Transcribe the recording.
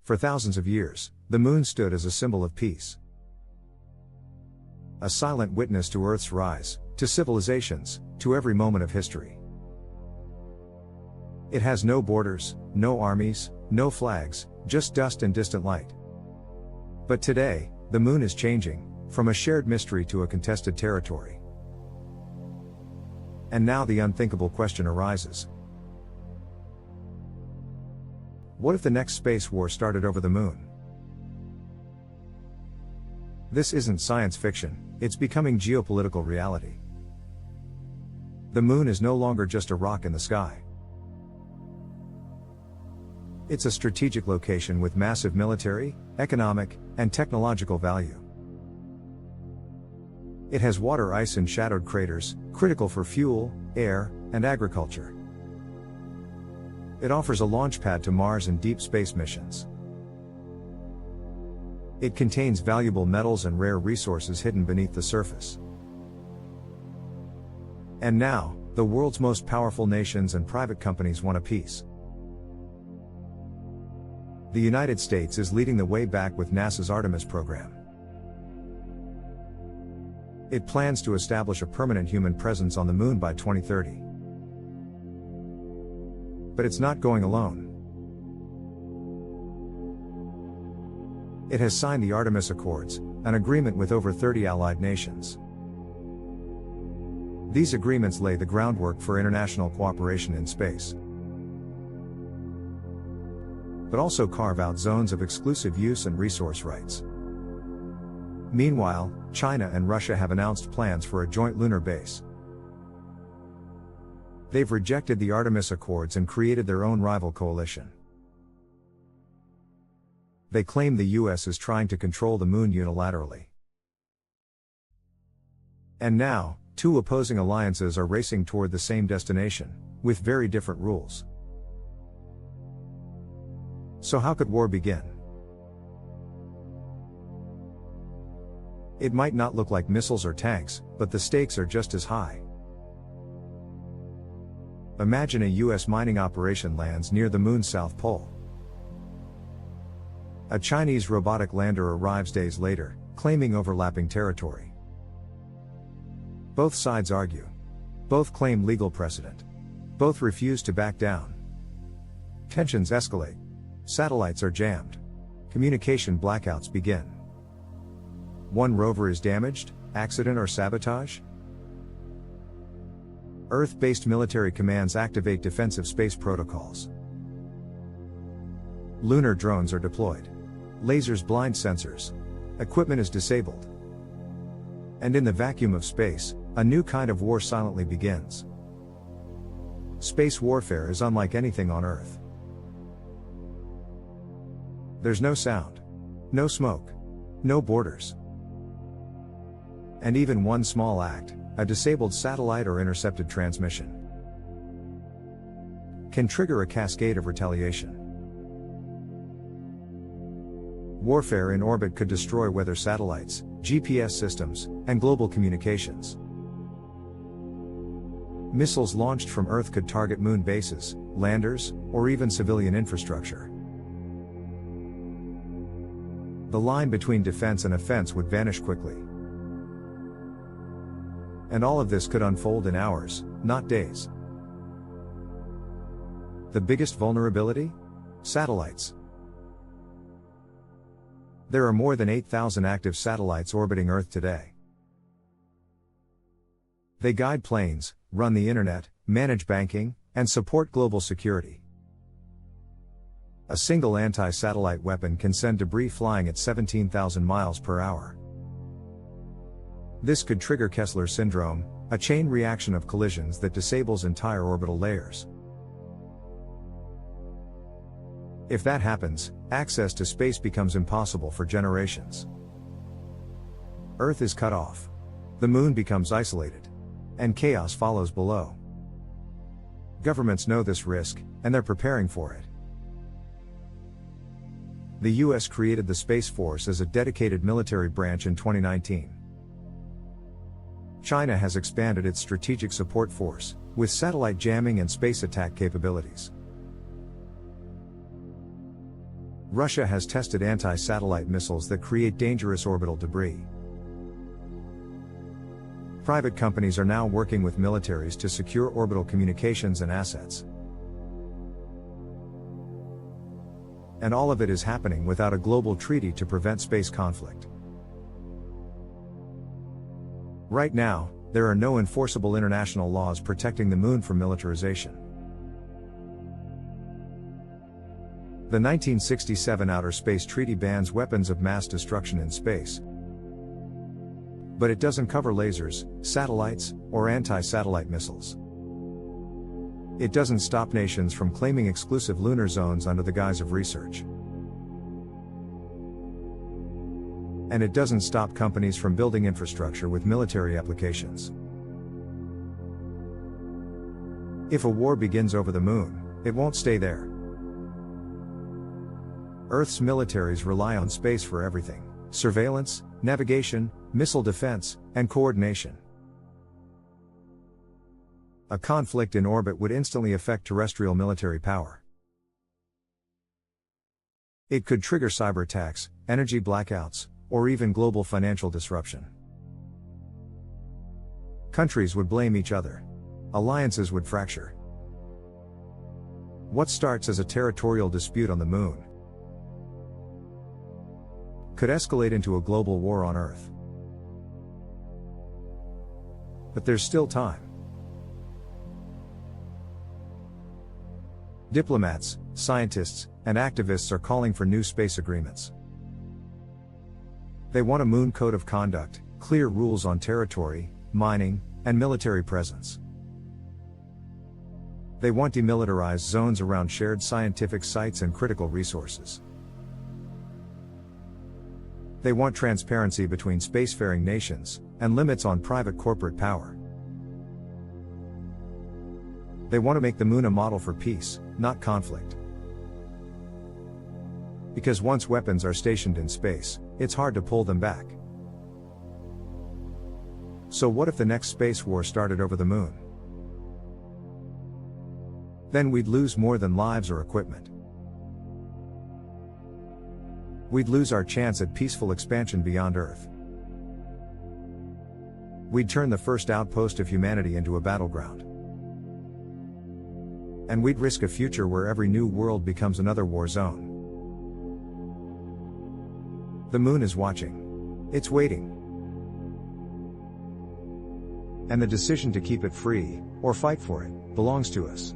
For thousands of years, the moon stood as a symbol of peace. A silent witness to Earth's rise, to civilizations, to every moment of history. It has no borders, no armies, no flags, just dust and distant light. But today, the moon is changing, from a shared mystery to a contested territory. And now the unthinkable question arises. What if the next space war started over the moon? This isn't science fiction, it's becoming geopolitical reality. The moon is no longer just a rock in the sky. It's a strategic location with massive military, economic, and technological value. It has water ice and shadowed craters, critical for fuel, air, and agriculture. It offers a launch pad to Mars and deep space missions. It contains valuable metals and rare resources hidden beneath the surface. And now, the world's most powerful nations and private companies want a piece. The United States is leading the way back with NASA's Artemis program. It plans to establish a permanent human presence on the moon by 2030. But it's not going alone. It has signed the Artemis Accords, an agreement with over 30 allied nations. These agreements lay the groundwork for international cooperation in space, but also carve out zones of exclusive use and resource rights. Meanwhile, China and Russia have announced plans for a joint lunar base. They've rejected the Artemis Accords and created their own rival coalition. They claim the US is trying to control the moon unilaterally. And now, two opposing alliances are racing toward the same destination, with very different rules. So how could war begin? It might not look like missiles or tanks, but the stakes are just as high. Imagine a US mining operation lands near the moon's south pole. A Chinese robotic lander arrives days later, claiming overlapping territory. Both sides argue. Both claim legal precedent. Both refuse to back down. Tensions escalate. Satellites are jammed. Communication blackouts begin. One rover is damaged, accident or sabotage? Earth-based military commands activate defensive space protocols. Lunar drones are deployed. Lasers blind sensors. Equipment is disabled. And in the vacuum of space, a new kind of war silently begins. Space warfare is unlike anything on Earth. There's no sound. No smoke. No borders. And even one small act, a disabled satellite or intercepted transmission, can trigger a cascade of retaliation. Warfare in orbit could destroy weather satellites, GPS systems, and global communications. Missiles launched from Earth could target moon bases, landers, or even civilian infrastructure. The line between defense and offense would vanish quickly. And all of this could unfold in hours, not days. The biggest vulnerability? Satellites. There are more than 8,000 active satellites orbiting Earth today. They guide planes, run the internet, manage banking, and support global security. A single anti-satellite weapon can send debris flying at 17,000 miles per hour. This could trigger Kessler syndrome, a chain reaction of collisions that disables entire orbital layers. If that happens, access to space becomes impossible for generations. Earth is cut off. The moon becomes isolated. And chaos follows below. Governments know this risk, and they're preparing for it. The US created the Space Force as a dedicated military branch in 2019. China has expanded its strategic support force, with satellite jamming and space attack capabilities. Russia has tested anti-satellite missiles that create dangerous orbital debris. Private companies are now working with militaries to secure orbital communications and assets. And all of it is happening without a global treaty to prevent space conflict. Right now, there are no enforceable international laws protecting the moon from militarization. The 1967 Outer Space Treaty bans weapons of mass destruction in space. But it doesn't cover lasers, satellites, or anti-satellite missiles. It doesn't stop nations from claiming exclusive lunar zones under the guise of research. And it doesn't stop companies from building infrastructure with military applications. If a war begins over the moon, it won't stay there. Earth's militaries rely on space for everything: surveillance, navigation, missile defense, and coordination. A conflict in orbit would instantly affect terrestrial military power. It could trigger cyber attacks, energy blackouts, or even global financial disruption. Countries would blame each other. Alliances would fracture. What starts as a territorial dispute on the moon could escalate into a global war on Earth. But there's still time. Diplomats, scientists, and activists are calling for new space agreements. They want a moon code of conduct, clear rules on territory, mining, and military presence. They want demilitarized zones around shared scientific sites and critical resources. They want transparency between spacefaring nations, and limits on private corporate power. They want to make the moon a model for peace, not conflict. Because once weapons are stationed in space, it's hard to pull them back. So what if the next space war started over the moon? Then we'd lose more than lives or equipment. We'd lose our chance at peaceful expansion beyond Earth. We'd turn the first outpost of humanity into a battleground. And we'd risk a future where every new world becomes another war zone. The moon is watching. It's waiting. And the decision to keep it free, or fight for it, belongs to us.